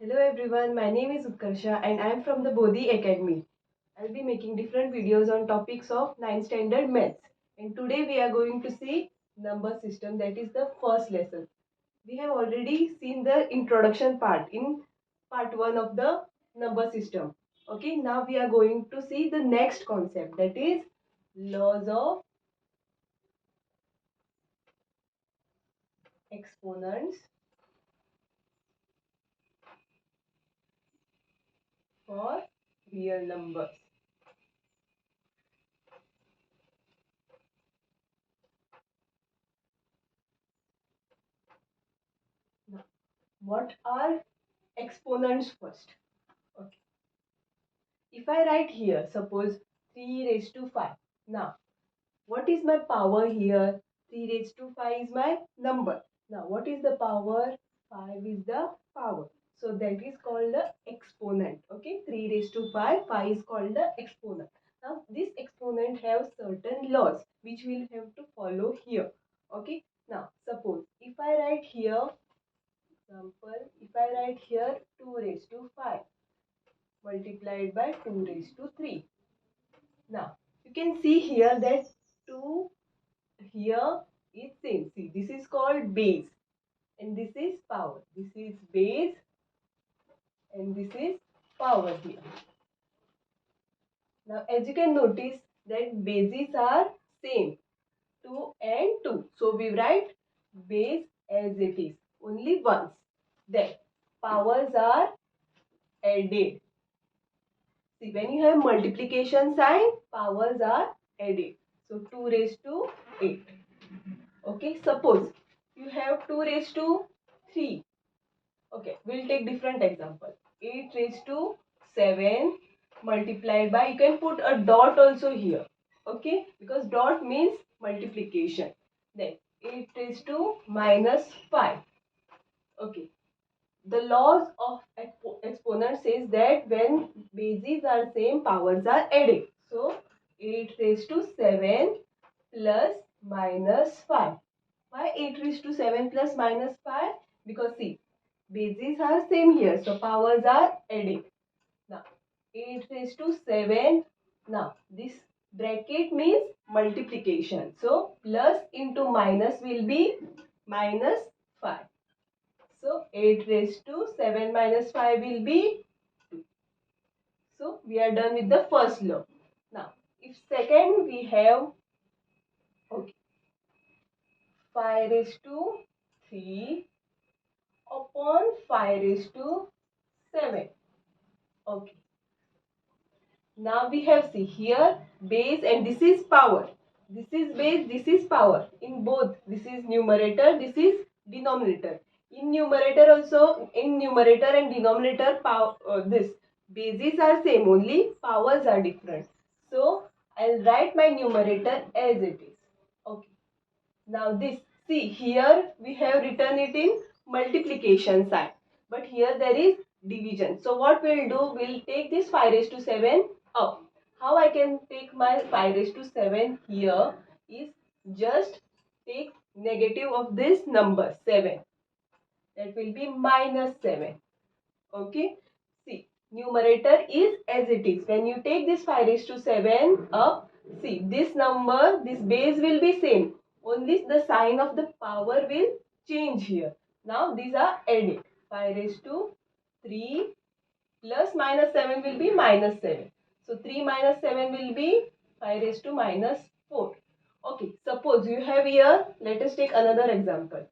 Hello everyone, my name is Utkarsha and I am from the Bodhi Academy. I'll be making different videos on topics of 9th standard maths. And today we are going to see number system, that is the first lesson. We have already seen the introduction part in part 1 of the number system. Okay, now we are going to see the next concept, that is laws of exponents for real numbers. Now, what are exponents first? Okay. If I write here, suppose 3 raised to 5. Now, what is my power here? 3 raised to 5 is my number. Now, what is the power? 5 is the power. So, that is called the exponent. Okay, 3 raised to 5, 5 is called the exponent. Now, this exponent have certain laws which we'll have to follow here. Okay, now, suppose if I write here, example, if I write here 2 raised to 5 multiplied by 2 raised to 3. Now, you can see here that 2 here is same. See, this is called base and this is power. This is base and this is power here. Now, as you can notice that bases are same, 2 and 2. So, we write base as it is, only once. Then, powers are added. See, when you have multiplication sign, powers are added. So, 2 raised to 8. Okay, suppose you have 2 raised to 3. Okay, we'll take different example. 8 raised to 7 multiplied by, you can put a dot also here. Okay, because dot means multiplication. Then 8 raised to minus 5. Okay, the laws of exponent says that when bases are same, powers are added. So 8 raised to 7 plus minus 5. Why 8 raised to 7 plus minus 5? Because see, bases are same here, so powers are added. Now 8 raised to 7. Now this bracket means multiplication. So plus into minus will be minus 5. So 8 raised to 7 minus 5 will be 2. So we are done with the first law. Now if second we have, okay, 5 raised to 3 upon 5 raised to 7. Okay. Now we have, see here, base and this is power. This is base, this is power. In both, this is numerator, this is denominator. In numerator also, in numerator and denominator, power, this bases are same, only powers are different. So I'll write my numerator as it is. Okay. Now this, see here we have written it in multiplication sign, but here there is division. So what we'll do, we'll take this 5 raised to 7 up. How I can take my 5 raised to 7 here is just take negative of this number 7. That will be minus 7. Okay. See, numerator is as it is. When you take this 5 raised to 7 up, see this number, this base will be same. Only the sign of the power will change here. Now these are added. 5 raised to 3 plus minus 7 will be minus 7. So 3 minus 7 will be 5 raised to minus 4. Okay, suppose you have here, let us take another example.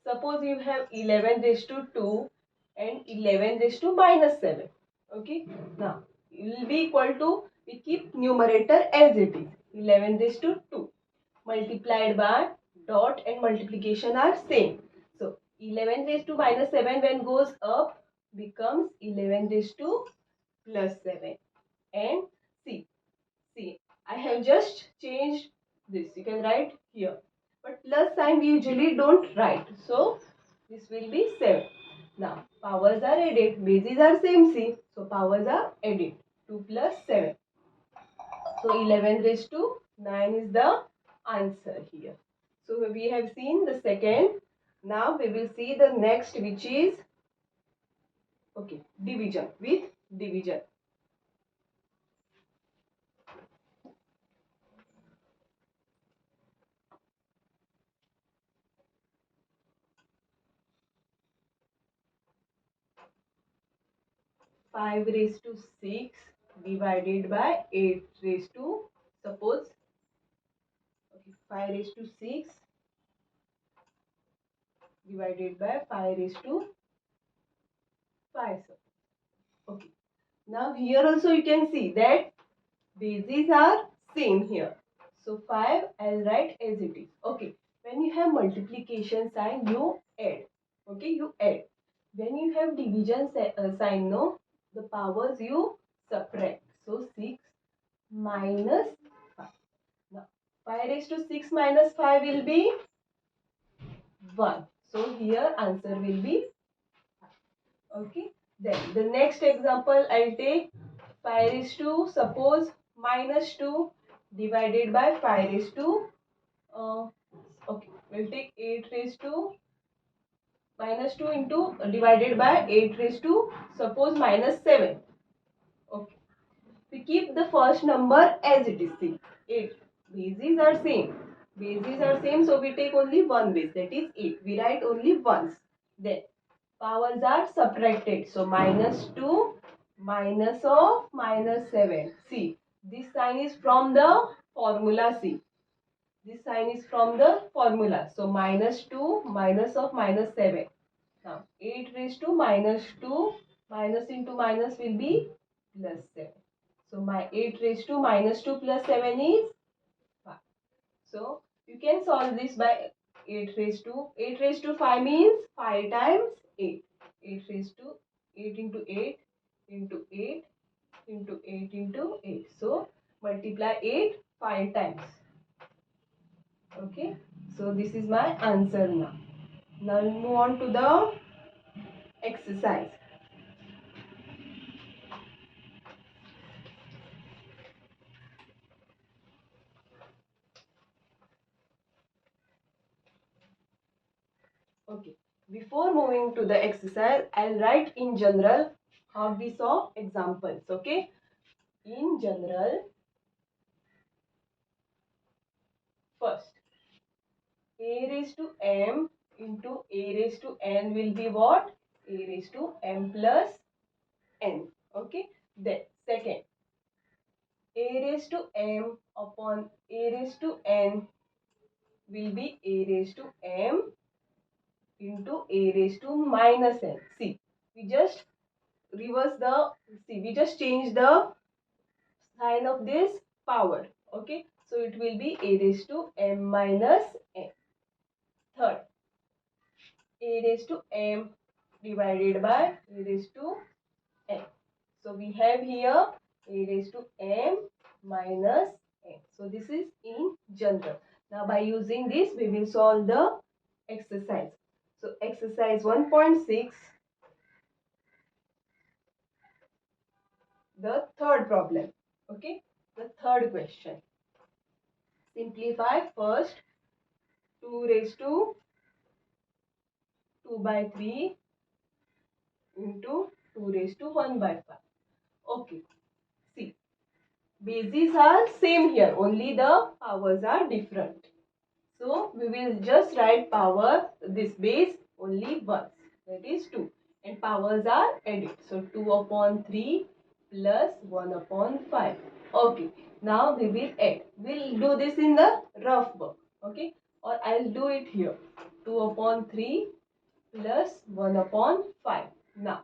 Suppose you have 11 raised to 2 and 11 raised to minus 7. Okay. Now, it will be equal to, we keep numerator as it is. 11 raised to 2 multiplied by dot and multiplication are same. So, 11 raised to minus 7 when goes up becomes 11 raised to plus 7. And see, I have just changed this. You can write here. But plus sign we usually don't write. So this will be 7. Now powers are added. Bases are same, see. So powers are added. 2 plus 7. So 11 raised to 9 is the answer here. So we have seen the second. Now we will see the next, which is Okay, division with division. 5 raised to 6 divided by 8 raised to, suppose, okay, 5 raised to 6 divided by 5 raised to 5. Okay. Now here also you can see that bases are same here. So 5 I'll write as it is. Okay. When you have multiplication sign, you add. Okay, you add. When you have division sign, no, the powers you subtract. So 6 minus 5. Now 5 raised to 6 minus 5 will be 1. So here answer will be 5. Okay. Then the next example I'll take 5 raised to, suppose, minus 2 divided by 5 raised to, uh, okay, we'll take 8 raised to minus 2 into divided by 8 raised to, suppose, minus 7. Okay. We keep the first number as it is. See, 8. Bases are same. Bases are same, so we take only one base, that is 8. We write only once. Then powers are subtracted. So minus 2 minus of minus 7. See, this sign is from the formula. See, this sign is from the formula. So minus 2 minus of minus 7. Now 8 raised to minus 2, minus into minus will be plus 7. So my 8 raised to minus 2 plus 7 is 5. So you can solve this by 8 raised to 5 means 5 times 8. 8 raised to 8 into 8 into 8 into 8 into 8. So multiply 8 5 times. Okay. So this is my answer now. Now move on to the exercise. Okay. Before moving to the exercise, I'll write in general how we saw examples. Okay. In general, first, a raised to m into a raised to n will be what? A raised to m plus n. Okay. Then, second, a raised to m upon a raised to n will be a raised to m into a raised to minus n. See, we just reverse the, see, we just change the sign of this power. Okay, so it will be a raised to m minus n. Third, a raised to m divided by a raised to n. So we have here a raised to m minus n. So this is in general. Now by using this we will solve the exercise. So exercise 1.6, the third problem. Okay, the third question. Simplify first 2 raised to 2 by 3 into 2 raised to 1 by 5. Okay, see, bases are same here, only the powers are different. So we will just write power, this base only once, that is 2, and powers are added. So 2 upon 3 plus 1 upon 5. Okay, now we will add. We'll do this in the rough work. Okay, or I'll do it here. 2 upon 3 plus 1 upon 5. Now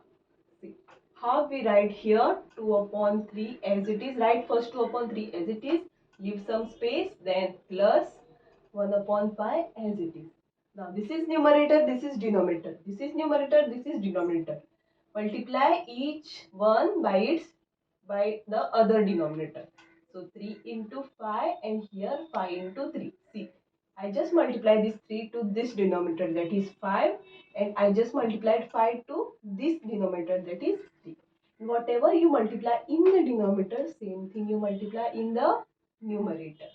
see how we write here 2 upon 3 as it is. Write first 2 upon 3 as it is. Leave some space, then plus 1 upon 5 as it is. Now this is numerator, this is denominator. This is numerator, this is denominator. Multiply each one by the other denominator. So 3 into 5 and here 5 into 3. See, I just multiply this 3 to this denominator, that is 5, and I just multiplied 5 to this denominator, that is 3. Whatever you multiply in the denominator, same thing you multiply in the numerator.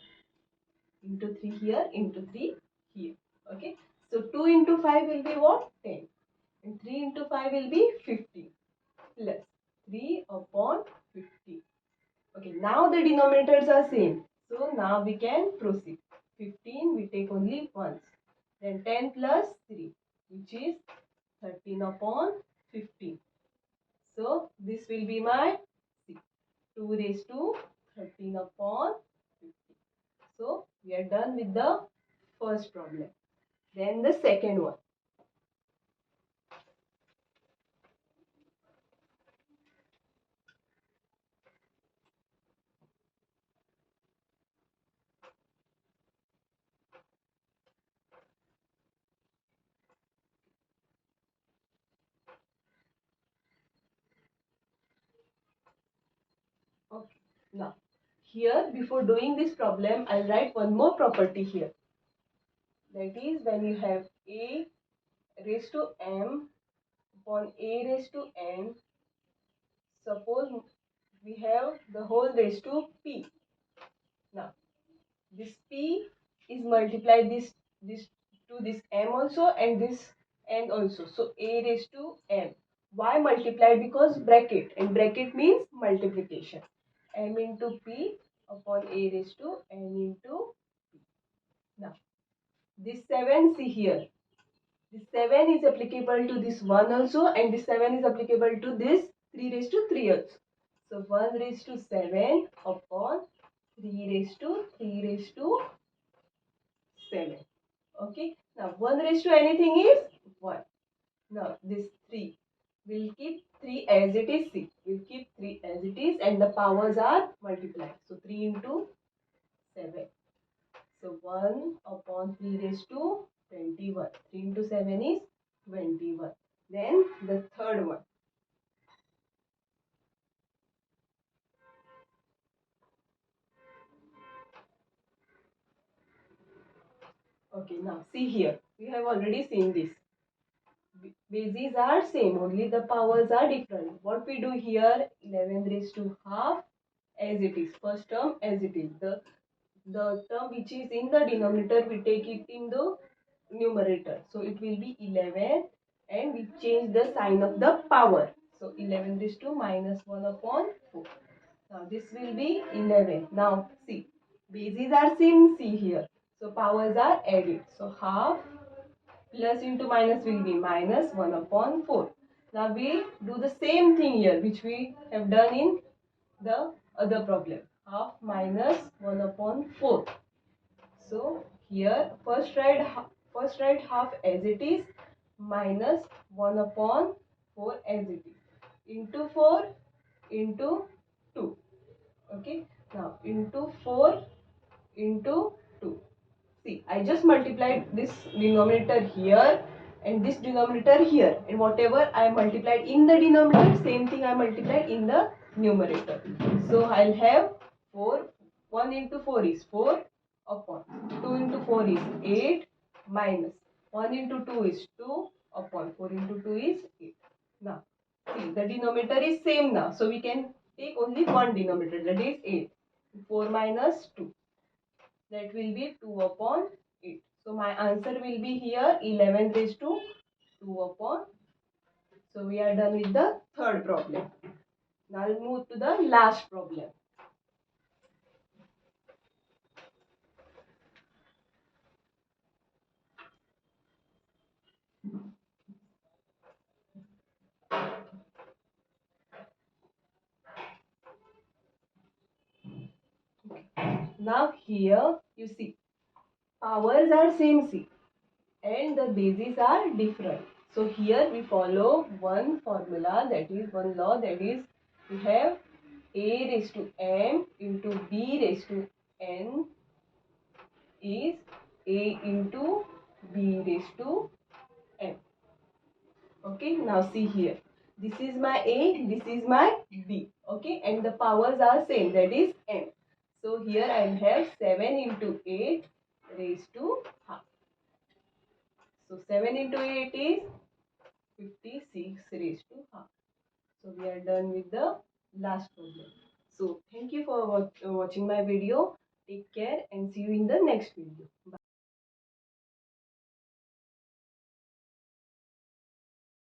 Into 3 here, into 3 here. Okay. So 2 into 5 will be what? 10. And 3 into 5 will be 15. plus 3 upon 50. Okay, now the denominators are same. So now we can proceed. 15 we take only once. Then 10 plus 3, which is 13 upon 15. So this will be my 2 raised to 13 upon 50. So we are done with the first problem. Then the second one. Okay. Now, here before doing this problem, I'll write one more property here. That is when you have a raised to m upon a raised to n. Suppose we have the whole raised to p. Now, this p is multiplied this to this m also and this n also. So a raised to m. Why multiplied? Because bracket, and bracket means multiplication. M into p upon a raised to n into p. Now this 7, see here. This 7 is applicable to this 1 also, and this 7 is applicable to this 3 raised to 3 also. So 1 raised to 7 upon 3 raised to 3 raised to 7. Okay. Now 1 raised to anything is 1. Now this 3. We'll keep 3 as it is. See, we'll keep 3 as it is and the powers are multiplied. So 3 into 7. So 1 upon 3 raised to 21. 3 into 7 is 21. Then the third one. Okay, now see here. We have already seen this. Bases are same, only the powers are different. What we do here, 11 raised to half as it is. First term as it is. The term which is in the denominator, we take it in the numerator. So it will be 11 and we change the sign of the power. So 11 raised to minus 1 upon 4. Now this will be 11. Now see, bases are same, see here. So powers are added. So half plus into minus will be minus 1 upon 4. Now we do the same thing here which we have done in the other problem. Half minus 1 upon 4. So here first write half as it is minus 1 upon 4 as it is into 4 into 2. Okay. Now into 4 into 2. See, I just multiplied this denominator here and this denominator here, and whatever I multiplied in the denominator, same thing I multiplied in the numerator. So I'll have 4. 1 into 4 is 4 upon 2 into 4 is 8 minus 1 into 2 is 2 upon 4 into 2 is 8. Now, see, the denominator is same now. So we can take only one denominator, that is 8. 4 minus 2. That will be 2 upon 8. So my answer will be here 11 raised to 2 upon. So we are done with the third problem. Now I'll move to the last problem. Now here you see powers are same, see, and the bases are different. So here we follow one formula, that is one law, that is we have a raised to m into b raised to n is a into b raised to m. Okay, now see here. This is my a, this is my b. Okay, and the powers are same, that is m. So here I will have 7 into 8 raised to half. So 7 into 8 is 56 raised to half. So we are done with the last problem. So thank you for watching my video. Take care and see you in the next video. Bye.